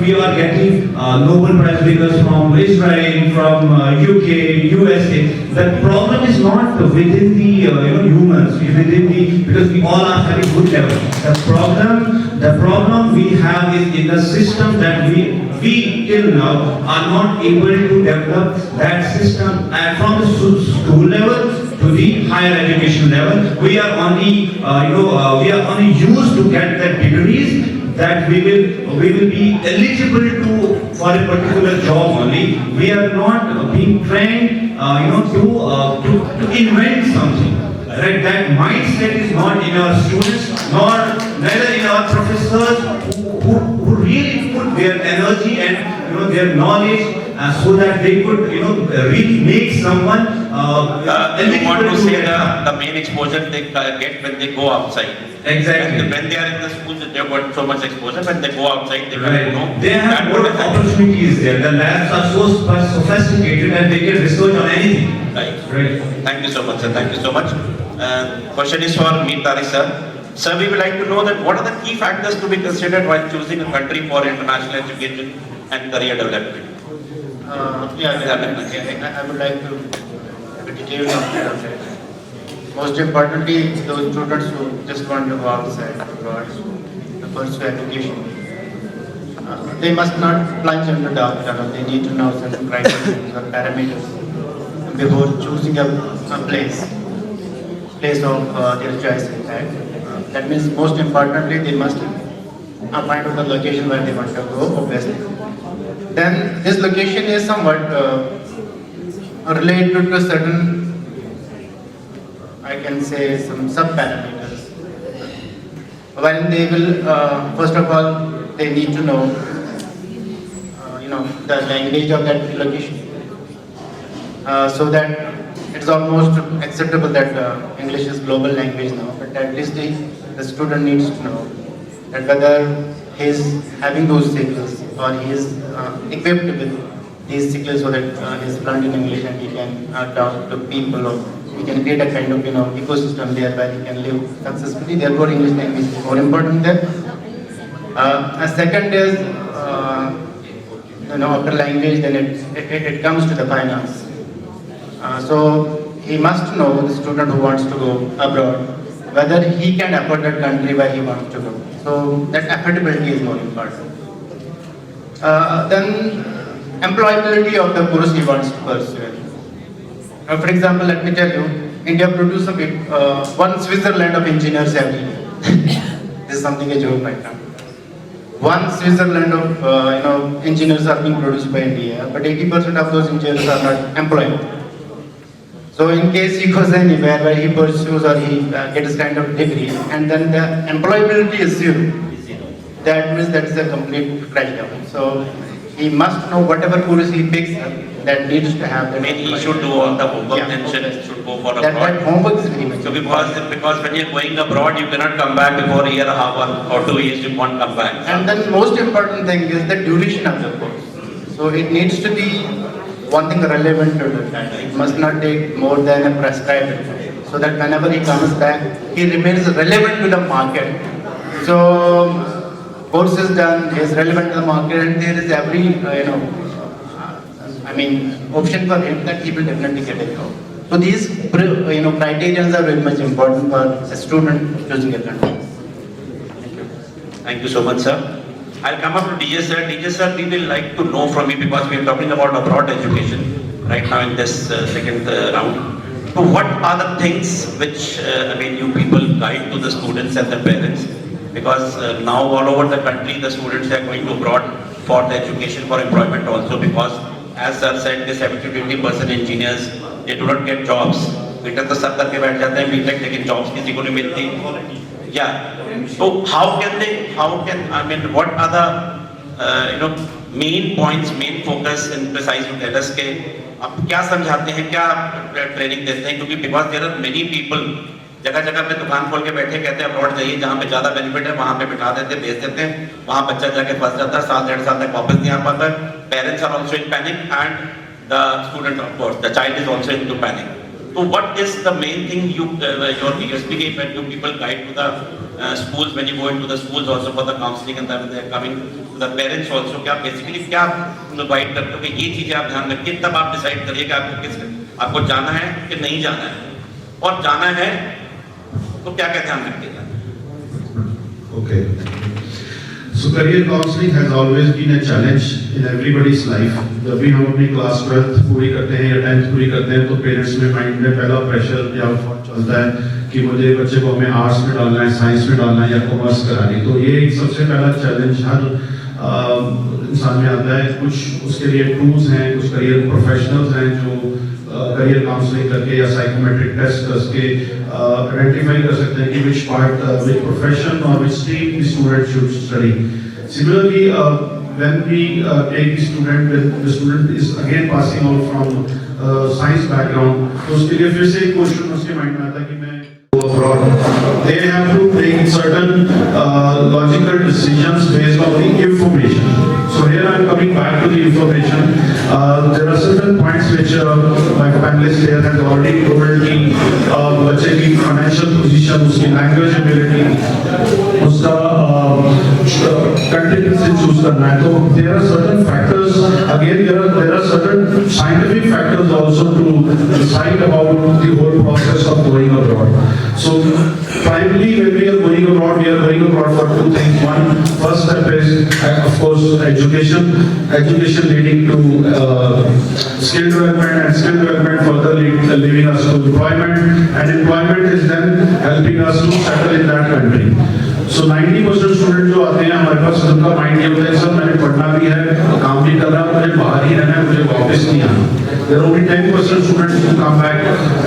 we are getting Nobel Prize winners from Israel, from UK, USA. The problem is not within the humans, within the, because we all are having good level. The problem we have is in the system that we till now are not able to develop that system from the school level to the higher education level. We are only we are only used to get the degrees that we will be eligible to for a particular job only. We are not being trained to invent something. Right? That mindset is not in our students, nor neither in our professors who really put their energy and their knowledge so that they could really make someone you want to say the main exposure they get when they go outside. Exactly. And when they are in the schools, they have got so much exposure. When they go outside, they right. will know. They have more opportunities there. The labs are so sophisticated and they can research on anything. Right. Right. Thank you so much, sir. Thank you so much. Question is for Meet Tariq, sir. Sir, we would like to know that what are the key factors to be considered while choosing a country for international education and career development? I would like to have a detailed answer on that. Most importantly, those students who just want to go outside abroad to pursue education, they must not plunge into dark tunnel. They need to know certain criteria or parameters before choosing a place of their choice. In fact, that means most importantly, they must find out the location where they want to go, obviously. Then this location is somewhat related to certain, I can say, some sub-parameters. When they will, first of all, they need to know, the language of that location, so that it's almost acceptable that English is global language now. But at least the student needs to know that whether he is having those skills or he is equipped with these skills so that he is fluent in English and he can talk to people, or he can create a kind of ecosystem there where he can live successfully. Therefore, English language is more important there. A second is after language, then it comes to the finance. So he must know, the student who wants to go abroad, whether he can afford that country where he wants to go. So that affordability is more important. Then employability of the course he wants to pursue. For example, let me tell you, India produces one Switzerland of engineers every year. This is something a joke right now. One Switzerland of engineers are being produced by India, but 80% of those engineers are not employed. So in case he goes anywhere where he pursues or he gets kind of degree, and then the employability is zero, that means that is a complete crash. So he must know whatever course he picks up, that needs to have that. I mean, he should do all the homework and should go for abroad. That homework is very much. So because when you're going abroad, you cannot come back before a year and a half or 2 years. You won't come back. And then most important thing is the duration of the course. So it needs to be one thing relevant to the time. It must not take more than a prescribed time, so that whenever he comes back, he remains relevant to the market. So course is done, he is relevant to the market, and there is every option for him that he will definitely get a job. So these criteria are very much important for a student choosing a country. Thank you so much, sir. I'll come up to DJ sir. DJ sir, we will like to know from you, because we are talking about abroad education right now in this second round. So what are the things which you people guide to the students and the parents? Because now all over the country the students are going to abroad for the education, for employment also, because as sir said, the 70-80% engineers, they do not get jobs. बेटा तो सब करके बैठ जाते हैं BTech, लेकिन jobs किसी को नहीं मिलती. Yeah. So how can what are the main points, main focus in precise to tell us के आप क्या समझाते हैं, क्या ट्रेनिंग देते हैं, क्योंकि because there are many people जगह जगह पे दुकान खोल के बैठे कहते हैं अब्रॉड जाइए, जहाँ पे ज्यादा बेनिफिट है वहाँ पे बिठा देते हैं, भेज देते हैं, वहाँ बच्चा जाके फंस जाता है, 7-1.5 साल तक वापस नहीं आ पाता है. Parents are also in panic and the student, of course, the child is also into panic. So what is the main thing your USP when you people guide to the schools, when you go into the schools also for the counseling and then they are coming to the parents also, क्या basically क्या guide करते हो कि ये चीजें आप ध्यान रखिए, तब आप decide करिए कि आपको जाना है कि नहीं जाना है, और जाना है तो क्या क्या ध्यान रखिएगा. Okay. So career counseling has always been a challenge in everybody's life. जब भी हम अपनी क्लास 12th पूरी करते हैं या 10th पूरी करते हैं तो पेरेंट्स में माइंड में पहला प्रेशर या थॉट चलता है कि मुझे बच्चे को हमें आर्ट्स में डालना है, साइंस में डालना है या कॉमर्स करानी. तो ये एक सबसे पहला चैलेंज हर इंसान में आता है. कुछ उसके लिए टूल्स हैं, कुछ करियर प्रोफेशनल्स हैं जो करियर काउंसलिंग करके या साइकोमेट्रिक टेस्ट करके आइडेंटिफाई कर सकते हैं कि which part, which profession or which stream the student should study. Similarly, when we take the student, when the student is again passing out from science background, तो उसके लिए फिर से एक क्वेश्चन उसके माइंड में आता है कि मैं abroad. They have to take certain logical decisions based on the information. So here I am coming back to the information. There are certain points which my panelist here has already told me. बच्चे की financial position, उसकी language ability, उसका country से choose करना है. तो there are certain factors. Again, there are certain scientific factors also to decide about the whole process of going abroad. So primarily when we are going abroad for two things. One, first step is of course education leading to skill development, and skill development further leading us to employment, and employment is then helping us to settle in that country. So 90% student जो आते हैं हमारे पास, उनका mind ये होता है sir मैंने पढ़ना भी है, काम भी कर रहा हूँ, मुझे बाहर ही रहना है, मुझे वापस नहीं आना. There are only 10% students who come back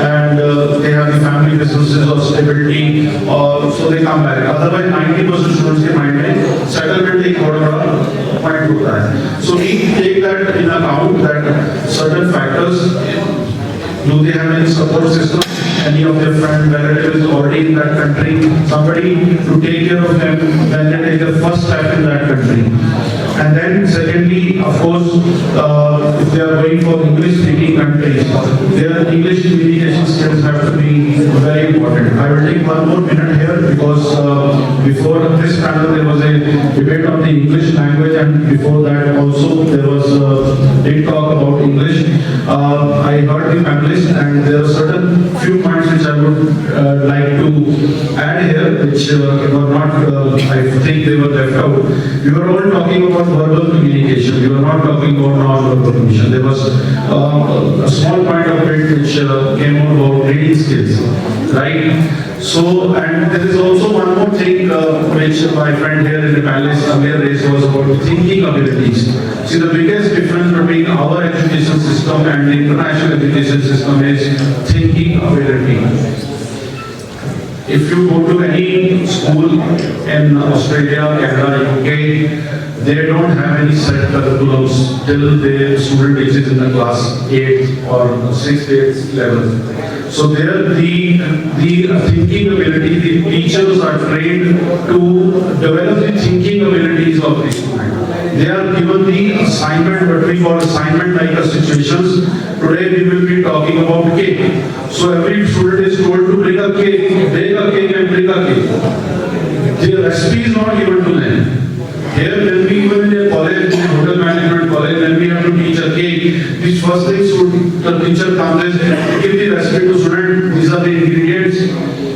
and they have the family businesses or stability, or so they come back. Otherwise 90% students के माइंड में सेटलमेंट एक बहुत बड़ा पॉइंट होता है. So we take that in account, that certain factors. Do they have any support system? Any of their friend relatives already in that country? Somebody to take care of them when they take the first step in that country. And then secondly, of course, if they are going for English-speaking countries, their English communication skills have to be very important. I will take one more minute here because before this panel there was a debate on the English language, and before that also there was a big talk about English. I heard the panelists, and there are certain few points which I would like to add here, which were not, I think they were left out. We were all talking about verbal communication. We were not talking about non-verbal communication. There was a small point of it which came out about reading skills, right? So, and there is also one more thing which my friend here in the panelist earlier raised, was about thinking abilities. See, the biggest difference between our education system and the international education system is thinking ability. If you go to any school in Australia, Canada, UK, they don't have any set curriculums till the student reaches in the class 8 or 6th, 8th level. So there the thinking ability, the teachers are trained to develop the thinking abilities of the student. They are given the assignment, what we call assignment like situations. Today we will be talking about cake. So every student is told to bring a cake, bake a cake and bring a cake. The recipe is not given to them. Here, when we even in a college, in a hotel management college, when we have to teach a cake, the first thing the teacher comes is, give the recipe to student, these are the ingredients,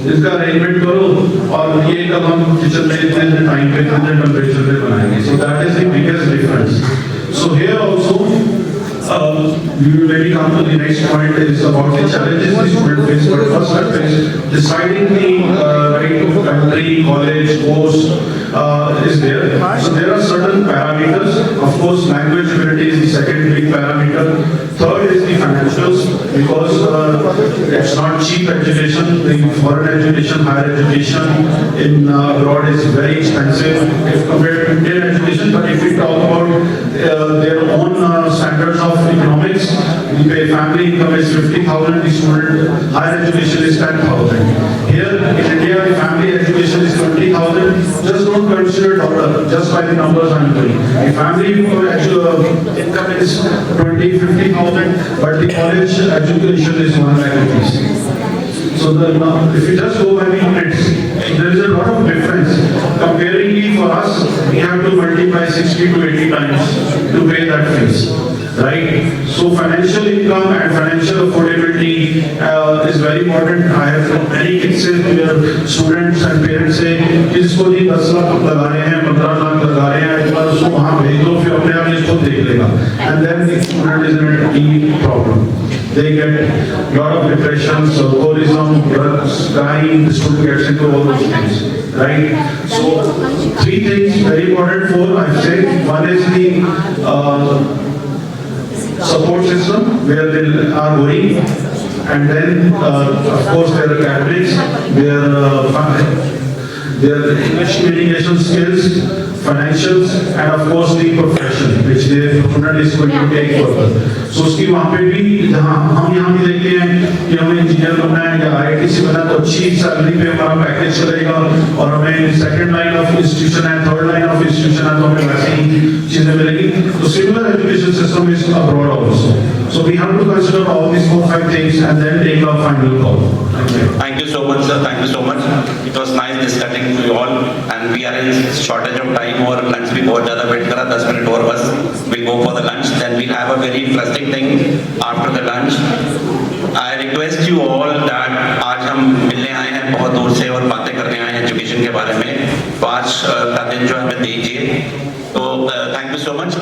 इसका arrangement करो, और ये कब हम kitchen में इतने time पे इतने टेम्परेचर पे बनाएंगे. So that is the biggest difference. So here also, we will maybe come to the next point is about the challenges the student face. But first step is deciding the right to country, college, course is there. So there are certain parameters. Of course, language ability is the second big parameter. Third is the financials, because it's not cheap education. The foreign education, higher education in abroad is very expensive if compared to Indian education. But if we talk about their own standards of economics, the family income is 50,000, the student higher education is 10,000. Here in India, the family education is 20,000. Just don't consider dollar, just by the numbers I'm doing. The family income is 20, 50,000, but the college education is 1 lakh rupees. So if you just go by the units, there is a lot of difference. Comparingly for us, we have to multiply 60 to 80 times to pay that fees. Right? So financial income and financial affordability is very important. I have many cases where students and parents say, इसको नहीं 10 लाख लगा रहे हैं, 15 लाख लगा रहे हैं, एक बार उसको वहाँ भेज दो, फिर अपने आप इसको देख लेगा. And then the student is in a deep problem. They get lot of depressions, alcoholism, drugs, crime. The student gets into all those things. Right? So 3 things very important. 4 I've said. One is the support system where they are going, and then of course their academics, their English communication skills, financials, and of course the profession which the student is going to take further. So उसकी वहाँ पे भी जहाँ हम यहाँ भी देखते हैं कि हमें इंजीनियर बनना है या IIT बनना है तो अच्छी सैलरी पे हमारा पैकेज चलेगा और हमें सेकंड लाइन ऑफ इंस्टीट्यूशन है, थर्ड लाइन ऑफ इंस्टीट्यूशन है तो हमें वैसे ही चीजें मिलेगी. तो similar education system is abroad also. So we have to consider all these 4-5 things and then take our final call. Thank you so much, sir. Thank you so much. It was nice discussing to you all, and we are in shortage of time. और lunch भी बहुत ज़्यादा wait करा, 10 minute और बस. We'll go for the lunch. Then we'll have a very interesting thing after the lunch. I request you all that आज हम मिलने आए हैं बहुत दूर से और बातें करने आए हैं एजुकेशन के बारे में. तो आज का दिन जो हमें दीजिए. तो thank you so much.